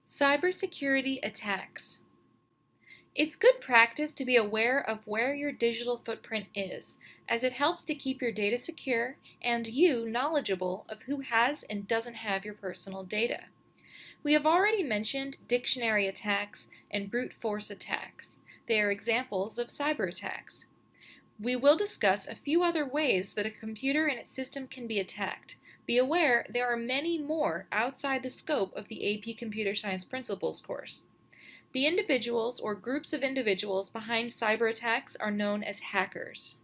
Cybersecurity attacks. It's good practice to be aware of where your digital footprint is, as it helps to keep your data secure and you knowledgeable of who has and doesn't have your personal data. We have already mentioned dictionary attacks and brute force attacks. They are examples of cyber attacks. We will discuss a few other ways that a computer and its system can be attacked. Be aware there are many more outside the scope of the AP Computer Science Principles course. The individuals or groups of individuals behind cyber attacks are known as hackers.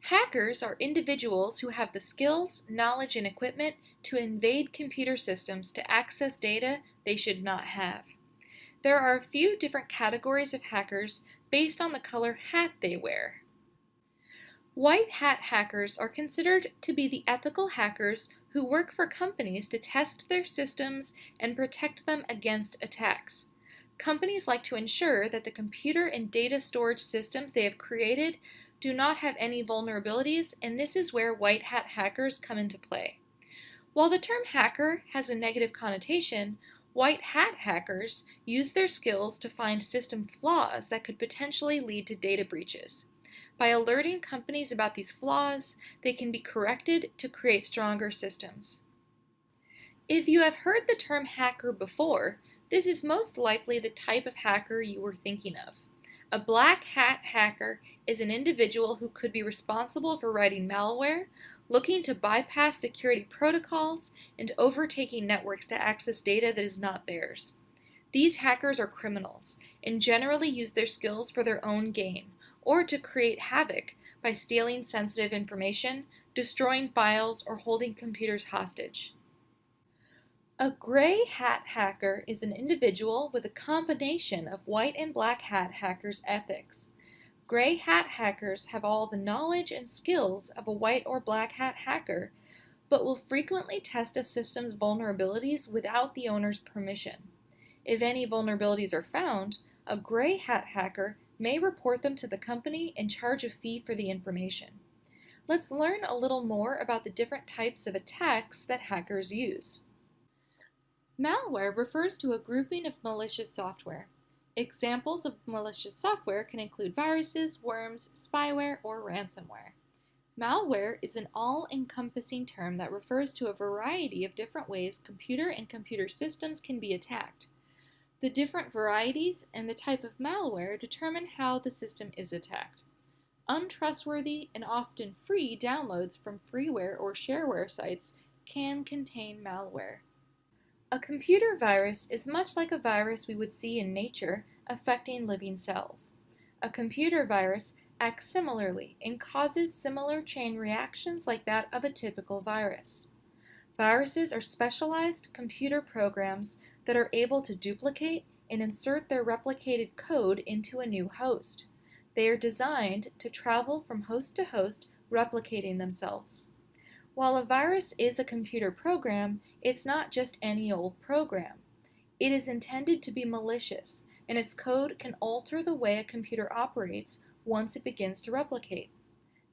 Hackers are individuals who have the skills, knowledge, and equipment to invade computer systems to access data they should not have. There are a few different categories of hackers based on the color hat they wear. White hat hackers are considered to be the ethical hackers who work for companies to test their systems and protect them against attacks. Companies like to ensure that the computer and data storage systems they have created do not have any vulnerabilities, and this is where white hat hackers come into play. While the term hacker has a negative connotation, white hat hackers use their skills to find system flaws that could potentially lead to data breaches. By alerting companies about these flaws, they can be corrected to create stronger systems. If you have heard the term hacker before, this is most likely the type of hacker you were thinking of. A black hat hacker is an individual who could be responsible for writing malware, looking to bypass security protocols, and overtaking networks to access data that is not theirs. These hackers are criminals and generally use their skills for their own gain, or to create havoc by stealing sensitive information, destroying files, or holding computers hostage. A gray hat hacker is an individual with a combination of white and black hat hackers' ethics. Gray hat hackers have all the knowledge and skills of a white or black hat hacker, but will frequently test a system's vulnerabilities without the owner's permission. If any vulnerabilities are found, a gray hat hacker may report them to the company and charge a fee for the information. Let's learn a little more about the different types of attacks that hackers use. Malware refers to a grouping of malicious software. Examples of malicious software can include viruses, worms, spyware, or ransomware. Malware is an all-encompassing term that refers to a variety of different ways computer and computer systems can be attacked. The different varieties and the type of malware determine how the system is attacked. Untrustworthy and often free downloads from freeware or shareware sites can contain malware. A computer virus is much like a virus we would see in nature affecting living cells. A computer virus acts similarly and causes similar chain reactions like that of a typical virus. Viruses are specialized computer programs that are able to duplicate and insert their replicated code into a new host. They are designed to travel from host to host, replicating themselves. While a virus is a computer program, it's not just any old program. It is intended to be malicious, and its code can alter the way a computer operates once it begins to replicate.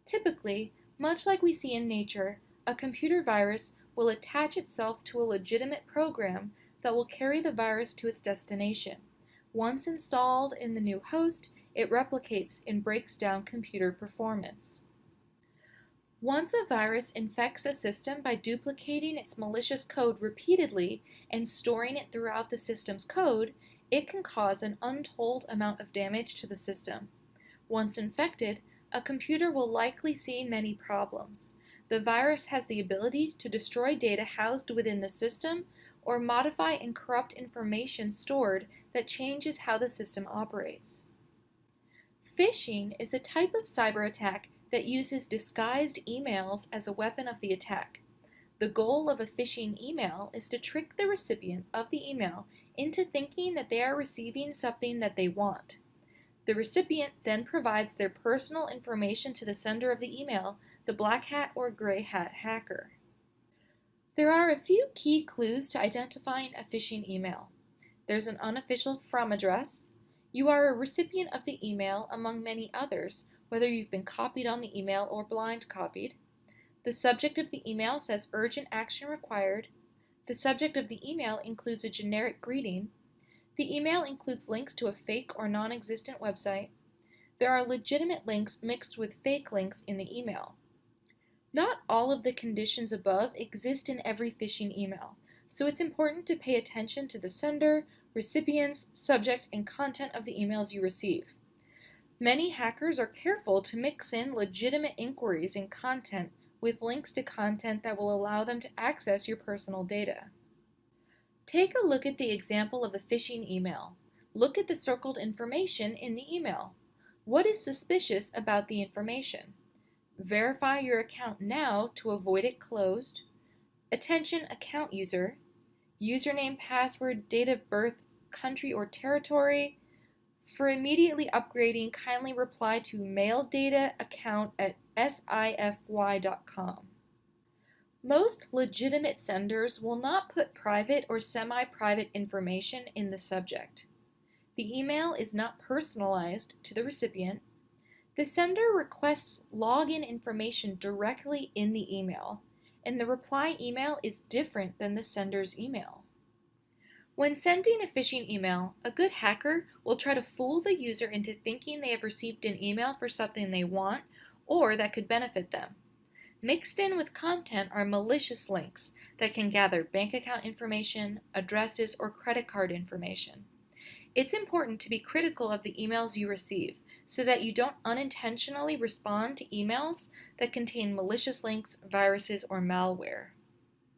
Typically, much like we see in nature, a computer virus will attach itself to a legitimate program that will carry the virus to its destination. Once installed in the new host, it replicates and breaks down computer performance. Once a virus infects a system by duplicating its malicious code repeatedly and storing it throughout the system's code, it can cause an untold amount of damage to the system. Once infected, a computer will likely see many problems. The virus has the ability to destroy data housed within the system or modify and corrupt information stored that changes how the system operates. Phishing is a type of cyber attack that uses disguised emails as a weapon of the attack. The goal of a phishing email is to trick the recipient of the email into thinking that they are receiving something that they want. The recipient then provides their personal information to the sender of the email, the black hat or gray hat hacker. There are a few key clues to identifying a phishing email. There's an unofficial from address. You are a recipient of the email among many others, whether you've been copied on the email or blind copied. The subject of the email says urgent action required. The subject of the email includes a generic greeting. The email includes links to a fake or non-existent website. There are legitimate links mixed with fake links in the email. Not all of the conditions above exist in every phishing email, so it's important to pay attention to the sender, recipients, subject, and content of the emails you receive. Many hackers are careful to mix in legitimate inquiries and content with links to content that will allow them to access your personal data. Take a look at the example of a phishing email. Look at the circled information in the email. What is suspicious about the information? Verify your account now to avoid it closed. Attention account user. Username, password, date of birth, country or territory. For immediately upgrading, kindly reply to maildata@sify.com. Most legitimate senders will not put private or semi-private information in the subject. The email is not personalized to the recipient. The sender requests login information directly in the email, and the reply email is different than the sender's email. When sending a phishing email, a good hacker will try to fool the user into thinking they have received an email for something they want or that could benefit them. Mixed in with content are malicious links that can gather bank account information, addresses, or credit card information. It's important to be critical of the emails you receive so that you don't unintentionally respond to emails that contain malicious links, viruses, or malware.